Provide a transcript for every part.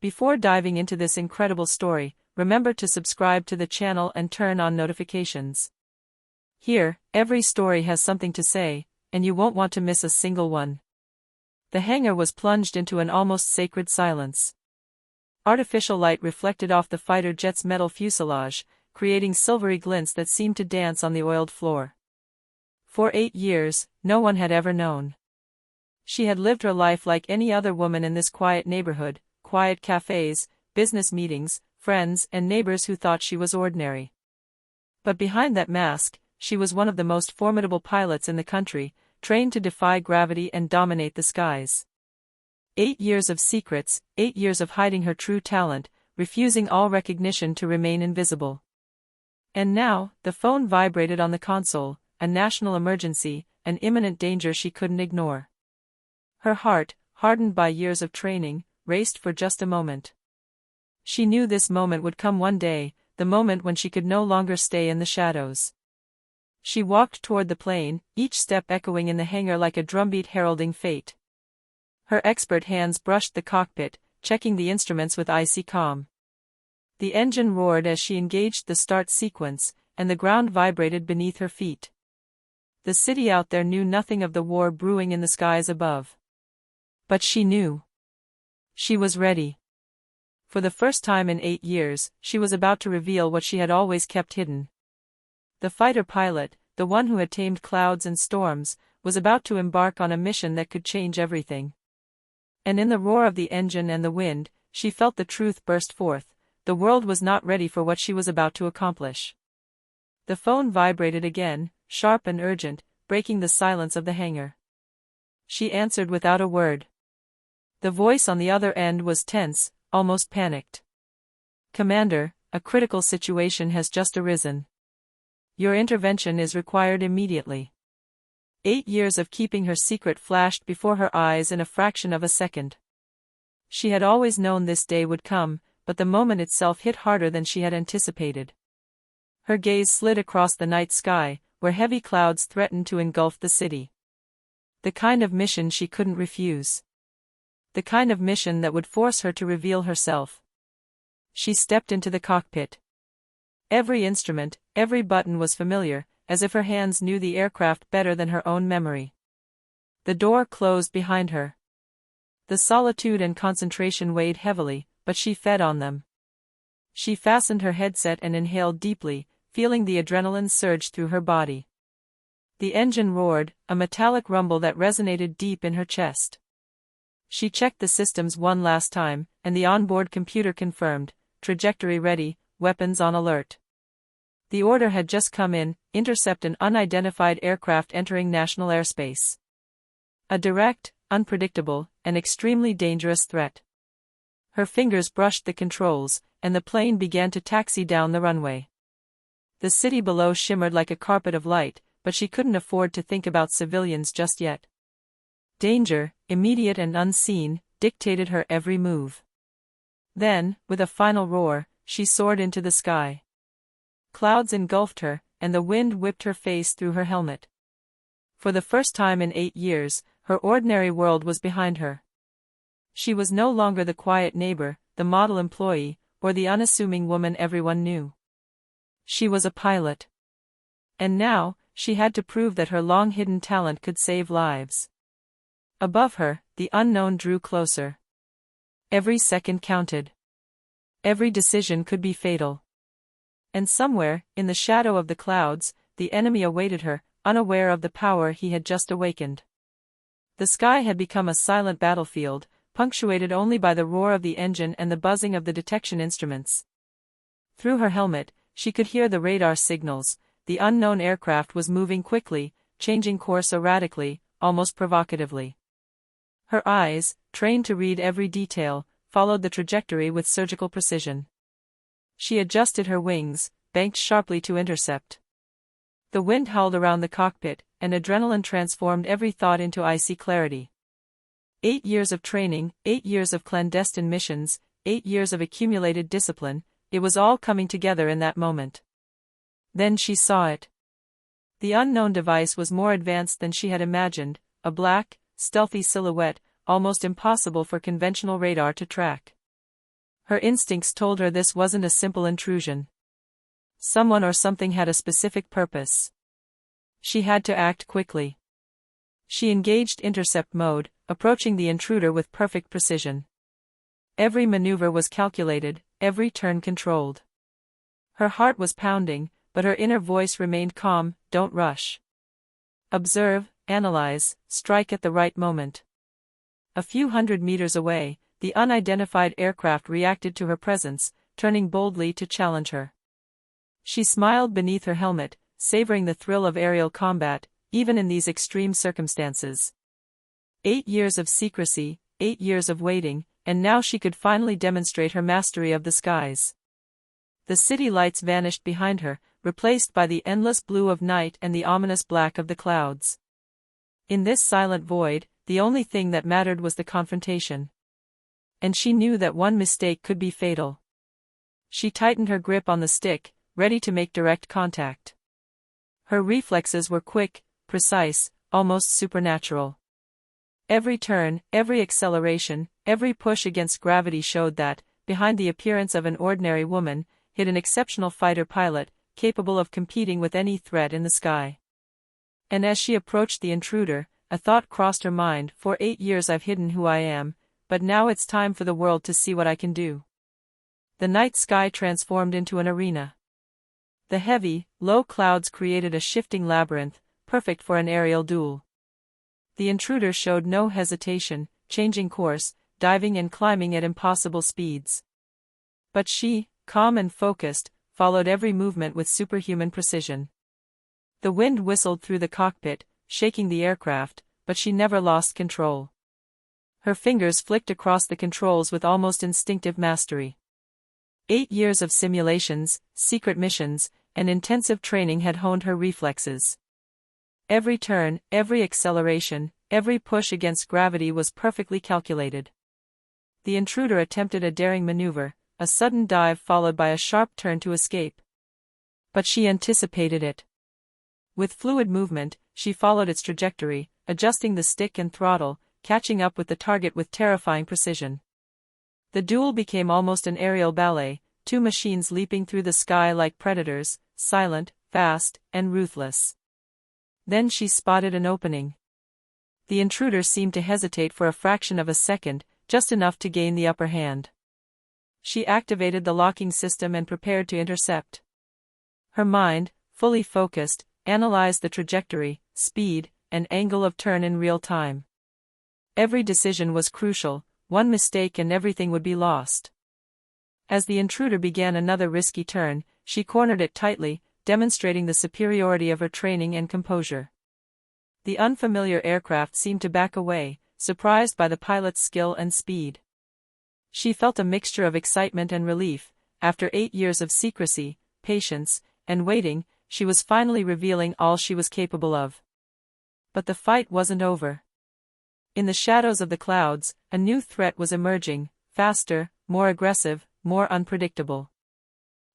Before diving into this incredible story, remember to subscribe to the channel and turn on notifications. Here, every story has something to say, and you won't want to miss a single one. The hangar was plunged into an almost sacred silence. Artificial light reflected off the fighter jet's metal fuselage, creating silvery glints that seemed to dance on the oiled floor. For 8 years, no one had ever known. She had lived her life like any other woman in this quiet neighborhood, quiet cafes, business meetings, friends and neighbors who thought she was ordinary. But behind that mask, she was one of the most formidable pilots in the country, trained to defy gravity and dominate the skies. 8 years of secrets, 8 years of hiding her true talent, refusing all recognition to remain invisible. And now, the phone vibrated on the console, a national emergency, an imminent danger she couldn't ignore. Her heart, hardened by years of training, raced for just a moment. She knew this moment would come one day, the moment when she could no longer stay in the shadows. She walked toward the plane, each step echoing in the hangar like a drumbeat heralding fate. Her expert hands brushed the cockpit, checking the instruments with icy calm. The engine roared as she engaged the start sequence, and the ground vibrated beneath her feet. The city out there knew nothing of the war brewing in the skies above. But she knew. She was ready. For the first time in 8 years, she was about to reveal what she had always kept hidden. The fighter pilot, the one who had tamed clouds and storms, was about to embark on a mission that could change everything. And in the roar of the engine and the wind, she felt the truth burst forth: the world was not ready for what she was about to accomplish. The phone vibrated again, sharp and urgent, breaking the silence of the hangar. She answered without a word. The voice on the other end was tense, almost panicked. "Commander, a critical situation has just arisen. Your intervention is required immediately." 8 years of keeping her secret flashed before her eyes in a fraction of a second. She had always known this day would come, but the moment itself hit harder than she had anticipated. Her gaze slid across the night sky, where heavy clouds threatened to engulf the city. The kind of mission she couldn't refuse. The kind of mission that would force her to reveal herself. She stepped into the cockpit. Every instrument, every button was familiar, as if her hands knew the aircraft better than her own memory. The door closed behind her. The solitude and concentration weighed heavily, but she fed on them. She fastened her headset and inhaled deeply, feeling the adrenaline surge through her body. The engine roared, a metallic rumble that resonated deep in her chest. She checked the systems one last time, and the onboard computer confirmed: trajectory ready, weapons on alert. The order had just come in: intercept an unidentified aircraft entering national airspace. A direct, unpredictable, and extremely dangerous threat. Her fingers brushed the controls, and the plane began to taxi down the runway. The city below shimmered like a carpet of light, but she couldn't afford to think about civilians just yet. Danger, immediate and unseen, dictated her every move. Then, with a final roar, she soared into the sky. Clouds engulfed her, and the wind whipped her face through her helmet. For the first time in 8 years, her ordinary world was behind her. She was no longer the quiet neighbor, the model employee, or the unassuming woman everyone knew. She was a pilot. And now, she had to prove that her long-hidden talent could save lives. Above her, the unknown drew closer. Every second counted. Every decision could be fatal. And somewhere, in the shadow of the clouds, the enemy awaited her, unaware of the power he had just awakened. The sky had become a silent battlefield, punctuated only by the roar of the engine and the buzzing of the detection instruments. Through her helmet, she could hear the radar signals. The unknown aircraft was moving quickly, changing course erratically, almost provocatively. Her eyes, trained to read every detail, followed the trajectory with surgical precision. She adjusted her wings, banked sharply to intercept. The wind howled around the cockpit, and adrenaline transformed every thought into icy clarity. 8 years of training, 8 years of clandestine missions, 8 years of accumulated discipline, it was all coming together in that moment. Then she saw it. The unknown device was more advanced than she had imagined, a black, stealthy silhouette, almost impossible for conventional radar to track. Her instincts told her this wasn't a simple intrusion. Someone or something had a specific purpose. She had to act quickly. She engaged intercept mode, approaching the intruder with perfect precision. Every maneuver was calculated, every turn controlled. Her heart was pounding, but her inner voice remained calm. Don't rush. Observe, analyze, strike at the right moment. A few hundred meters away, the unidentified aircraft reacted to her presence, turning boldly to challenge her. She smiled beneath her helmet, savoring the thrill of aerial combat, even in these extreme circumstances. 8 years of secrecy, 8 years of waiting, and now she could finally demonstrate her mastery of the skies. The city lights vanished behind her, replaced by the endless blue of night and the ominous black of the clouds. In this silent void, the only thing that mattered was the confrontation. And she knew that one mistake could be fatal. She tightened her grip on the stick, ready to make direct contact. Her reflexes were quick, precise, almost supernatural. Every turn, every acceleration, every push against gravity showed that, behind the appearance of an ordinary woman, hid an exceptional fighter pilot, capable of competing with any threat in the sky. And as she approached the intruder, a thought crossed her mind. For 8 years I've hidden who I am, but now it's time for the world to see what I can do. The night sky transformed into an arena. The heavy, low clouds created a shifting labyrinth, perfect for an aerial duel. The intruder showed no hesitation, changing course, diving and climbing at impossible speeds. But she, calm and focused, followed every movement with superhuman precision. The wind whistled through the cockpit, shaking the aircraft, but she never lost control. Her fingers flicked across the controls with almost instinctive mastery. 8 years of simulations, secret missions, and intensive training had honed her reflexes. Every turn, every acceleration, every push against gravity was perfectly calculated. The intruder attempted a daring maneuver, a sudden dive followed by a sharp turn to escape. But she anticipated it. With fluid movement, she followed its trajectory, adjusting the stick and throttle, catching up with the target with terrifying precision. The duel became almost an aerial ballet, two machines leaping through the sky like predators, silent, fast, and ruthless. Then she spotted an opening. The intruder seemed to hesitate for a fraction of a second, just enough to gain the upper hand. She activated the locking system and prepared to intercept. Her mind, fully focused, analyzed the trajectory, speed, and angle of turn in real time. Every decision was crucial, one mistake and everything would be lost. As the intruder began another risky turn, she cornered it tightly, demonstrating the superiority of her training and composure. The unfamiliar aircraft seemed to back away, surprised by the pilot's skill and speed. She felt a mixture of excitement and relief. After 8 years of secrecy, patience, and waiting, she was finally revealing all she was capable of. But the fight wasn't over. In the shadows of the clouds, a new threat was emerging, faster, more aggressive, more unpredictable.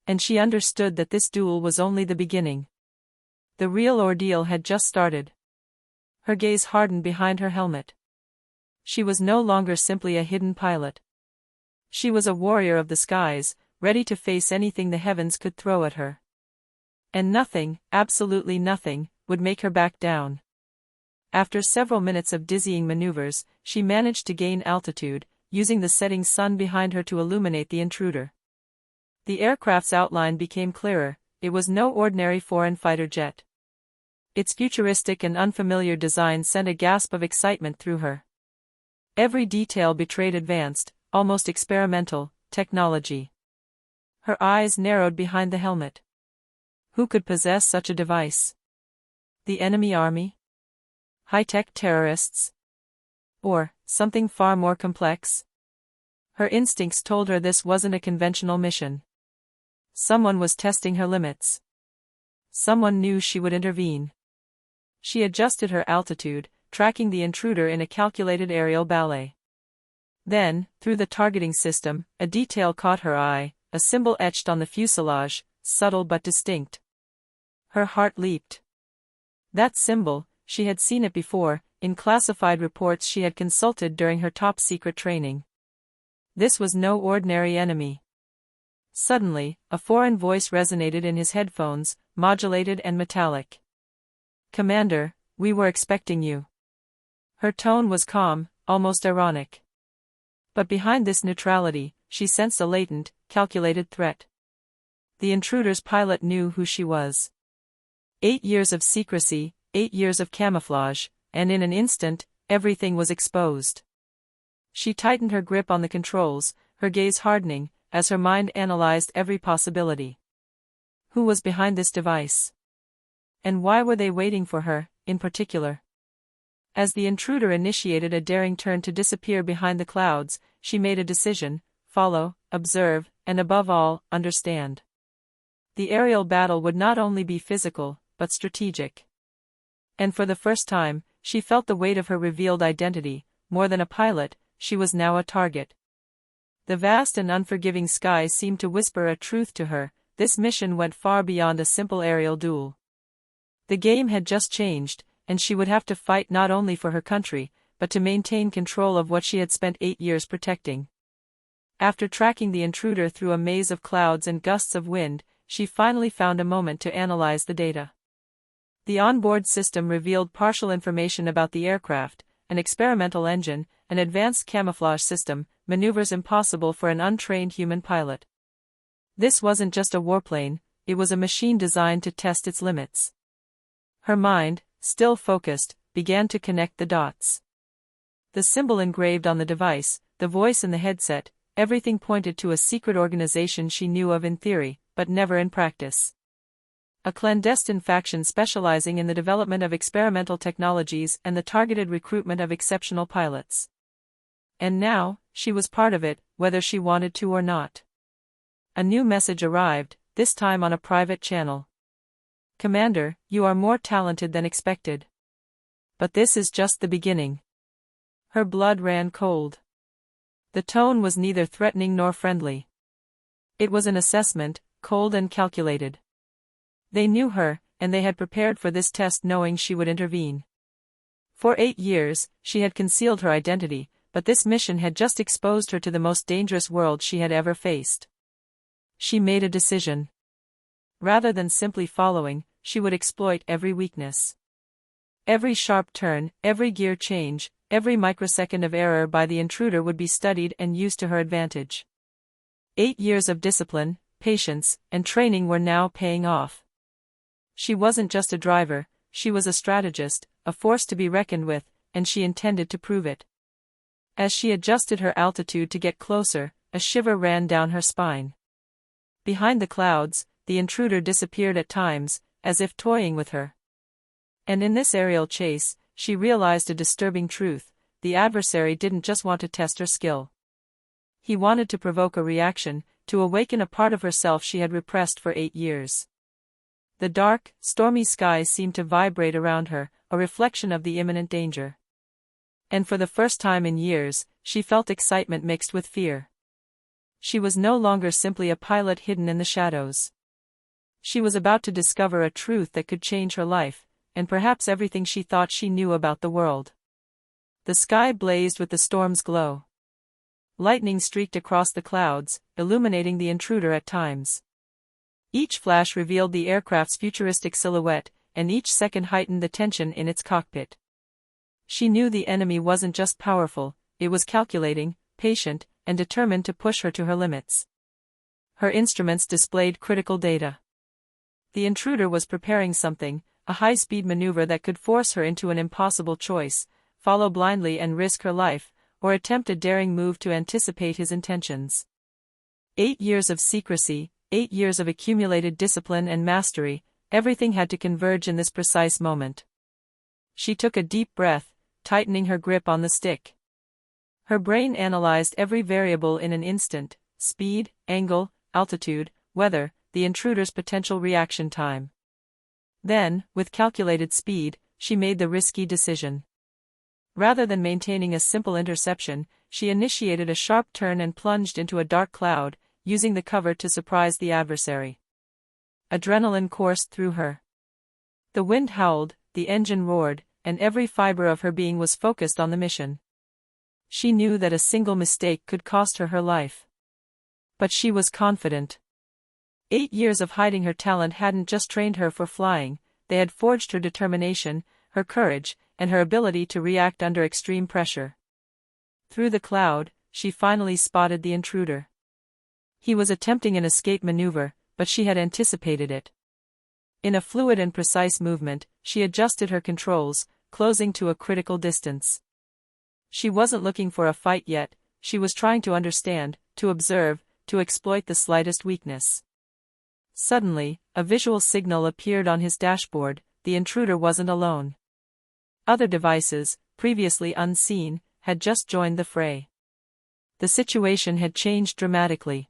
And she understood that this duel was only the beginning. The real ordeal had just started. Her gaze hardened behind her helmet. She was no longer simply a hidden pilot. She was a warrior of the skies, ready to face anything the heavens could throw at her. And nothing, absolutely nothing, would make her back down. After several minutes of dizzying maneuvers, she managed to gain altitude, using the setting sun behind her to illuminate the intruder. The aircraft's outline became clearer. It was no ordinary foreign fighter jet. Its futuristic and unfamiliar design sent a gasp of excitement through her. Every detail betrayed advanced, almost experimental, technology. Her eyes narrowed behind the helmet. Who could possess such a device? The enemy army? High-tech terrorists? Or something far more complex? Her instincts told her this wasn't a conventional mission. Someone was testing her limits. Someone knew she would intervene. She adjusted her altitude, tracking the intruder in a calculated aerial ballet. Then, through the targeting system, a detail caught her eye, a symbol etched on the fuselage, subtle but distinct. Her heart leaped. That symbol, she had seen it before, in classified reports she had consulted during her top-secret training. This was no ordinary enemy. Suddenly, a foreign voice resonated in his headphones, modulated and metallic. "Commander, we were expecting you." Her tone was calm, almost ironic. But behind this neutrality, she sensed a latent, calculated threat. The intruder's pilot knew who she was. 8 years of secrecy, 8 years of camouflage, and in an instant, everything was exposed. She tightened her grip on the controls, her gaze hardening, as her mind analyzed every possibility. Who was behind this device? And why were they waiting for her, in particular? As the intruder initiated a daring turn to disappear behind the clouds, she made a decision: follow, observe, and above all, understand. The aerial battle would not only be physical, but strategic. And for the first time, she felt the weight of her revealed identity. More than a pilot, she was now a target. The vast and unforgiving sky seemed to whisper a truth to her: this mission went far beyond a simple aerial duel. The game had just changed, and she would have to fight not only for her country, but to maintain control of what she had spent 8 years protecting. After tracking the intruder through a maze of clouds and gusts of wind, she finally found a moment to analyze the data. The onboard system revealed partial information about the aircraft: an experimental engine, an advanced camouflage system, maneuvers impossible for an untrained human pilot. This wasn't just a warplane, it was a machine designed to test its limits. Her mind, still focused, began to connect the dots. The symbol engraved on the device, the voice in the headset, everything pointed to a secret organization she knew of in theory, but never in practice. A clandestine faction specializing in the development of experimental technologies and the targeted recruitment of exceptional pilots. And now, she was part of it, whether she wanted to or not. A new message arrived, this time on a private channel. "Commander, you are more talented than expected. But this is just the beginning." Her blood ran cold. The tone was neither threatening nor friendly. It was an assessment, cold and calculated. They knew her, and they had prepared for this test knowing she would intervene. For 8 years, she had concealed her identity, but this mission had just exposed her to the most dangerous world she had ever faced. She made a decision. Rather than simply following, she would exploit every weakness. Every sharp turn, every gear change, every microsecond of error by the intruder would be studied and used to her advantage. 8 years of discipline, patience, and training were now paying off. She wasn't just a driver, she was a strategist, a force to be reckoned with, and she intended to prove it. As she adjusted her altitude to get closer, a shiver ran down her spine. Behind the clouds, the intruder disappeared at times, as if toying with her. And in this aerial chase, she realized a disturbing truth: the adversary didn't just want to test her skill. He wanted to provoke a reaction, to awaken a part of herself she had repressed for 8 years. The dark, stormy sky seemed to vibrate around her, a reflection of the imminent danger. And for the first time in years, she felt excitement mixed with fear. She was no longer simply a pilot hidden in the shadows. She was about to discover a truth that could change her life, and perhaps everything she thought she knew about the world. The sky blazed with the storm's glow. Lightning streaked across the clouds, illuminating the intruder at times. Each flash revealed the aircraft's futuristic silhouette, and each second heightened the tension in its cockpit. She knew the enemy wasn't just powerful, it was calculating, patient, and determined to push her to her limits. Her instruments displayed critical data. The intruder was preparing something, a high-speed maneuver that could force her into an impossible choice: follow blindly and risk her life, or attempt a daring move to anticipate his intentions. 8 years of secrecy, 8 years of accumulated discipline and mastery, everything had to converge in this precise moment. She took a deep breath, tightening her grip on the stick. Her brain analyzed every variable in an instant: speed, angle, altitude, weather, the intruder's potential reaction time. Then, with calculated speed, she made the risky decision. Rather than maintaining a simple interception, she initiated a sharp turn and plunged into a dark cloud, using the cover to surprise the adversary. Adrenaline coursed through her. The wind howled, the engine roared, and every fiber of her being was focused on the mission. She knew that a single mistake could cost her her life. But she was confident. 8 years of hiding her talent hadn't just trained her for flying, they had forged her determination, her courage, and her ability to react under extreme pressure. Through the cloud, she finally spotted the intruder. He was attempting an escape maneuver, but she had anticipated it. In a fluid and precise movement, she adjusted her controls, closing to a critical distance. She wasn't looking for a fight yet, she was trying to understand, to observe, to exploit the slightest weakness. Suddenly, a visual signal appeared on his dashboard. The intruder wasn't alone. Other devices, previously unseen, had just joined the fray. The situation had changed dramatically.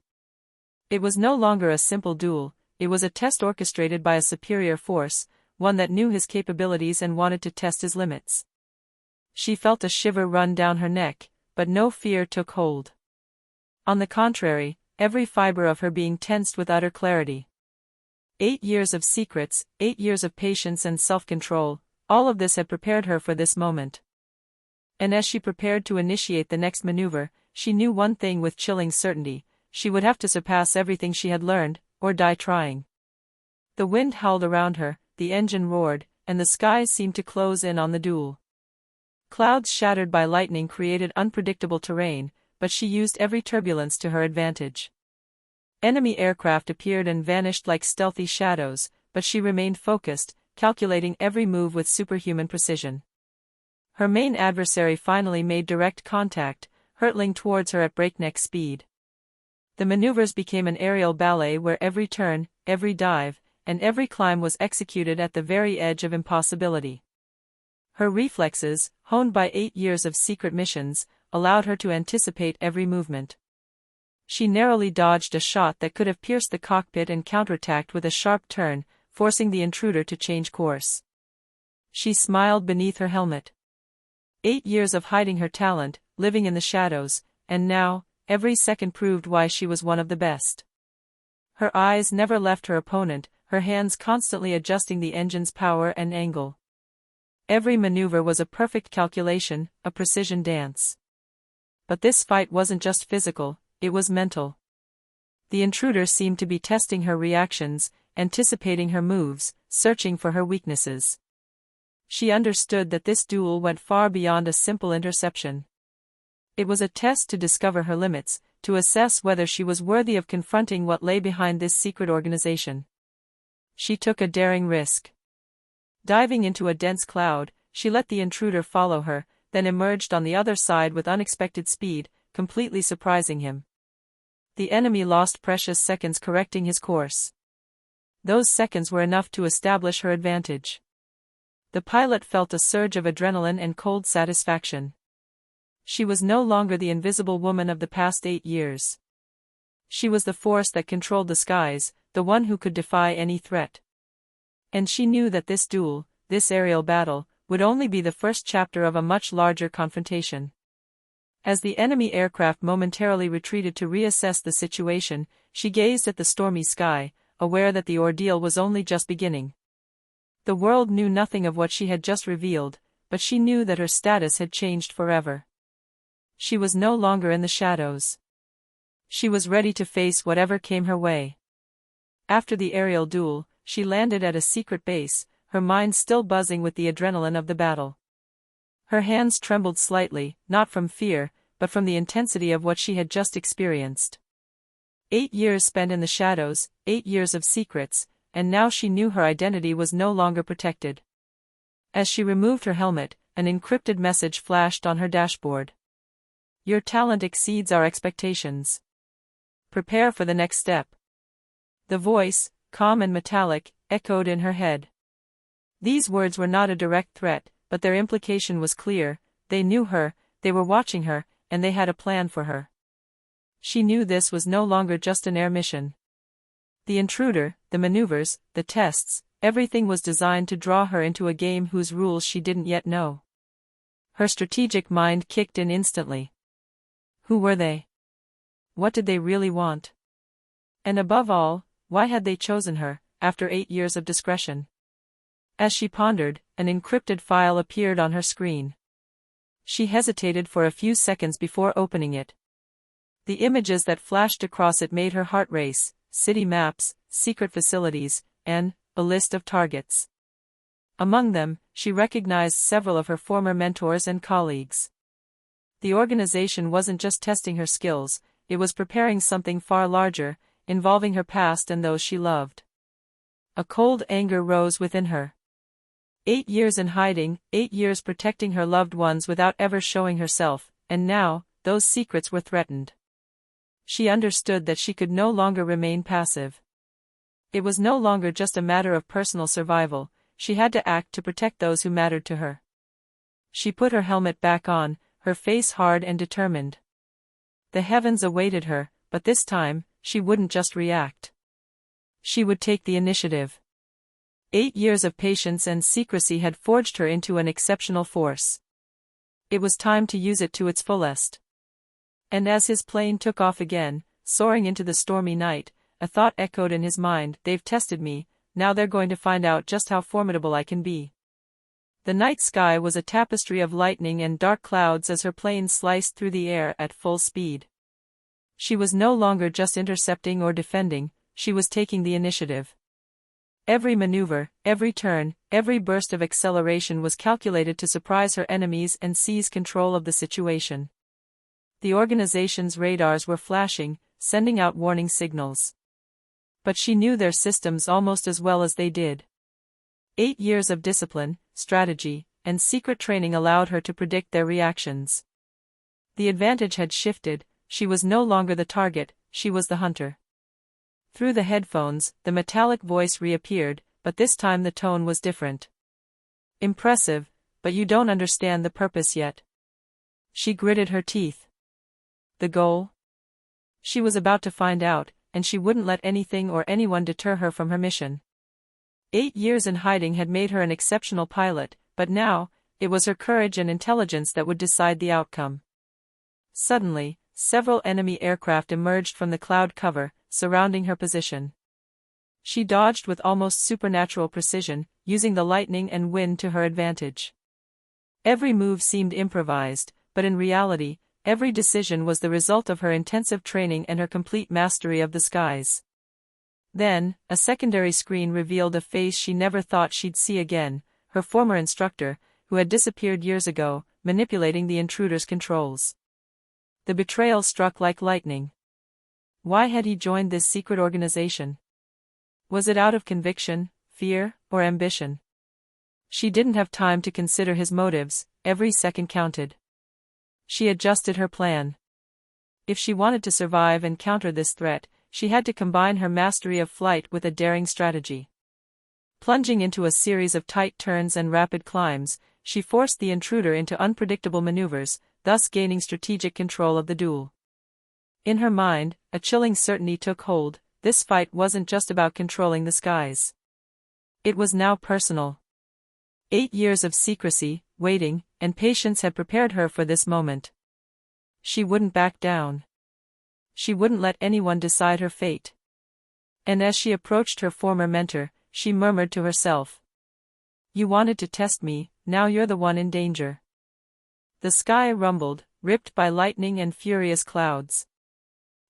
It was no longer a simple duel, it was a test orchestrated by a superior force, one that knew his capabilities and wanted to test his limits. She felt a shiver run down her neck, but no fear took hold. On the contrary, every fiber of her being tensed with utter clarity. 8 years of secrets, 8 years of patience and self-control, all of this had prepared her for this moment. And as she prepared to initiate the next maneuver, she knew one thing with chilling certainty: she would have to surpass everything she had learned, or die trying. The wind howled around her, the engine roared, and the skies seemed to close in on the duel. Clouds shattered by lightning created unpredictable terrain, but she used every turbulence to her advantage. Enemy aircraft appeared and vanished like stealthy shadows, but she remained focused, calculating every move with superhuman precision. Her main adversary finally made direct contact, hurtling towards her at breakneck speed. The maneuvers became an aerial ballet where every turn, every dive, and every climb was executed at the very edge of impossibility. Her reflexes, honed by 8 years of secret missions, allowed her to anticipate every movement. She narrowly dodged a shot that could have pierced the cockpit and counterattacked with a sharp turn, forcing the intruder to change course. She smiled beneath her helmet. 8 years of hiding her talent, living in the shadows, and now, every second proved why she was one of the best. Her eyes never left her opponent, her hands constantly adjusting the engine's power and angle. Every maneuver was a perfect calculation, a precision dance. But this fight wasn't just physical, it was mental. The intruder seemed to be testing her reactions, anticipating her moves, searching for her weaknesses. She understood that this duel went far beyond a simple interception. It was a test to discover her limits, to assess whether she was worthy of confronting what lay behind this secret organization. She took a daring risk. Diving into a dense cloud, she let the intruder follow her, then emerged on the other side with unexpected speed, completely surprising him. The enemy lost precious seconds correcting his course. Those seconds were enough to establish her advantage. The pilot felt a surge of adrenaline and cold satisfaction. She was no longer the invisible woman of the past 8 years. She was the force that controlled the skies, the one who could defy any threat. And she knew that this duel, this aerial battle, would only be the first chapter of a much larger confrontation. As the enemy aircraft momentarily retreated to reassess the situation, she gazed at the stormy sky, aware that the ordeal was only just beginning. The world knew nothing of what she had just revealed, but she knew that her status had changed forever. She was no longer in the shadows. She was ready to face whatever came her way. After the aerial duel, she landed at a secret base, her mind still buzzing with the adrenaline of the battle. Her hands trembled slightly, not from fear, but from the intensity of what she had just experienced. 8 years spent in the shadows, 8 years of secrets, and now she knew her identity was no longer protected. As she removed her helmet, an encrypted message flashed on her dashboard. "Your talent exceeds our expectations. Prepare for the next step." The voice, calm and metallic, echoed in her head. These words were not a direct threat, but their implication was clear: they knew her, they were watching her, and they had a plan for her. She knew this was no longer just an air mission. The intruder, the maneuvers, the tests, everything was designed to draw her into a game whose rules she didn't yet know. Her strategic mind kicked in instantly. Who were they? What did they really want? And above all, why had they chosen her, after 8 years of discretion? As she pondered, an encrypted file appeared on her screen. She hesitated for a few seconds before opening it. The images that flashed across it made her heart race: city maps, secret facilities, and a list of targets. Among them, she recognized several of her former mentors and colleagues. The organization wasn't just testing her skills, it was preparing something far larger, involving her past and those she loved. A cold anger rose within her. 8 years in hiding, 8 years protecting her loved ones without ever showing herself, and now, those secrets were threatened. She understood that she could no longer remain passive. It was no longer just a matter of personal survival, she had to act to protect those who mattered to her. She put her helmet back on, her face hard and determined. The heavens awaited her, but this time, she wouldn't just react. She would take the initiative. 8 years of patience and secrecy had forged her into an exceptional force. It was time to use it to its fullest. And as his plane took off again, soaring into the stormy night, a thought echoed in his mind: they've tested me, now they're going to find out just how formidable I can be. The night sky was a tapestry of lightning and dark clouds as her plane sliced through the air at full speed. She was no longer just intercepting or defending, she was taking the initiative. Every maneuver, every turn, every burst of acceleration was calculated to surprise her enemies and seize control of the situation. The organization's radars were flashing, sending out warning signals. But she knew their systems almost as well as they did. 8 years of discipline, strategy, and secret training allowed her to predict their reactions. The advantage had shifted, she was no longer the target, she was the hunter. Through the headphones, the metallic voice reappeared, but this time the tone was different. Impressive, but you don't understand the purpose yet. She gritted her teeth. The goal? She was about to find out, and she wouldn't let anything or anyone deter her from her mission. 8 years in hiding had made her an exceptional pilot, but now, it was her courage and intelligence that would decide the outcome. Suddenly, several enemy aircraft emerged from the cloud cover, surrounding her position. She dodged with almost supernatural precision, using the lightning and wind to her advantage. Every move seemed improvised, but in reality, every decision was the result of her intensive training and her complete mastery of the skies. Then, a secondary screen revealed a face she never thought she'd see again, her former instructor, who had disappeared years ago, manipulating the intruder's controls. The betrayal struck like lightning. Why had he joined this secret organization? Was it out of conviction, fear, or ambition? She didn't have time to consider his motives, every second counted. She adjusted her plan. If she wanted to survive and counter this threat, she had to combine her mastery of flight with a daring strategy. Plunging into a series of tight turns and rapid climbs, she forced the intruder into unpredictable maneuvers, thus gaining strategic control of the duel. In her mind, a chilling certainty took hold: this fight wasn't just about controlling the skies. It was now personal. 8 years of secrecy, waiting, and patience had prepared her for this moment. She wouldn't back down. She wouldn't let anyone decide her fate. And as she approached her former mentor, she murmured to herself, "You wanted to test me, now you're the one in danger." The sky rumbled, ripped by lightning and furious clouds.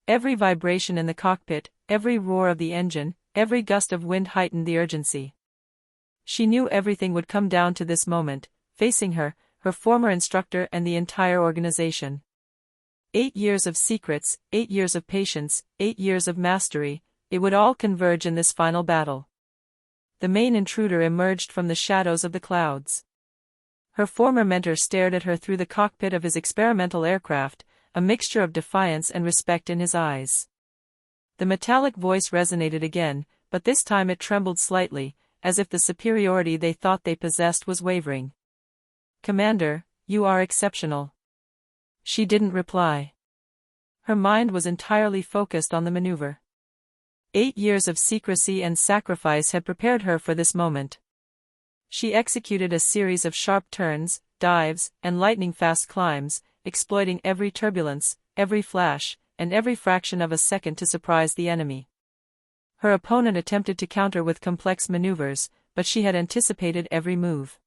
Every vibration in the cockpit, every roar of the engine, every gust of wind heightened the urgency. She knew everything would come down to this moment, facing her, her former instructor and the entire organization. 8 years of secrets, 8 years of patience, 8 years of mastery, it would all converge in this final battle. The main intruder emerged from the shadows of the clouds. Her former mentor stared at her through the cockpit of his experimental aircraft, a mixture of defiance and respect in his eyes. The metallic voice resonated again, but this time it trembled slightly, as if the superiority they thought they possessed was wavering. "Commander, you are exceptional." She didn't reply. Her mind was entirely focused on the maneuver. 8 years of secrecy and sacrifice had prepared her for this moment. She executed a series of sharp turns, dives, and lightning-fast climbs, exploiting every turbulence, every flash, and every fraction of a second to surprise the enemy. Her opponent attempted to counter with complex maneuvers, but she had anticipated every move.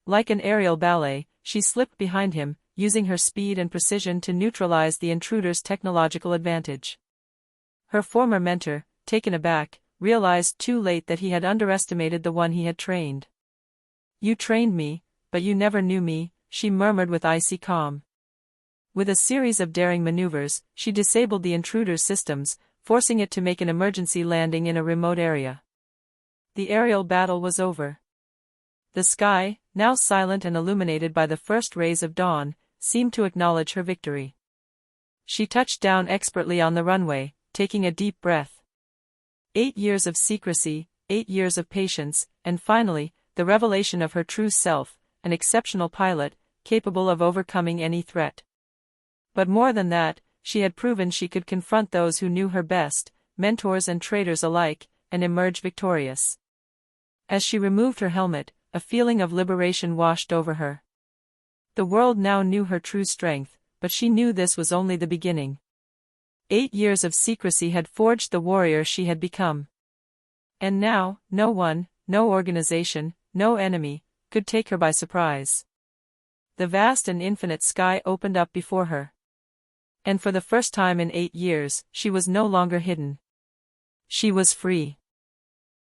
Like an aerial ballet, she slipped behind him, using her speed and precision to neutralize the intruder's technological advantage. Her former mentor, taken aback, realized too late that he had underestimated the one he had trained. "You trained me, but you never knew me," she murmured with icy calm. With a series of daring maneuvers, she disabled the intruder's systems, forcing it to make an emergency landing in a remote area. The aerial battle was over. The sky, now silent and illuminated by the first rays of dawn, seemed to acknowledge her victory. She touched down expertly on the runway, taking a deep breath. 8 years of secrecy, 8 years of patience, and finally, the revelation of her true self, an exceptional pilot, capable of overcoming any threat. But more than that, she had proven she could confront those who knew her best, mentors and traitors alike, and emerge victorious. As she removed her helmet, a feeling of liberation washed over her. The world now knew her true strength, but she knew this was only the beginning. 8 years of secrecy had forged the warrior she had become. And now, no one, no organization, no enemy, could take her by surprise. The vast and infinite sky opened up before her. And for the first time in 8 years, she was no longer hidden. She was free.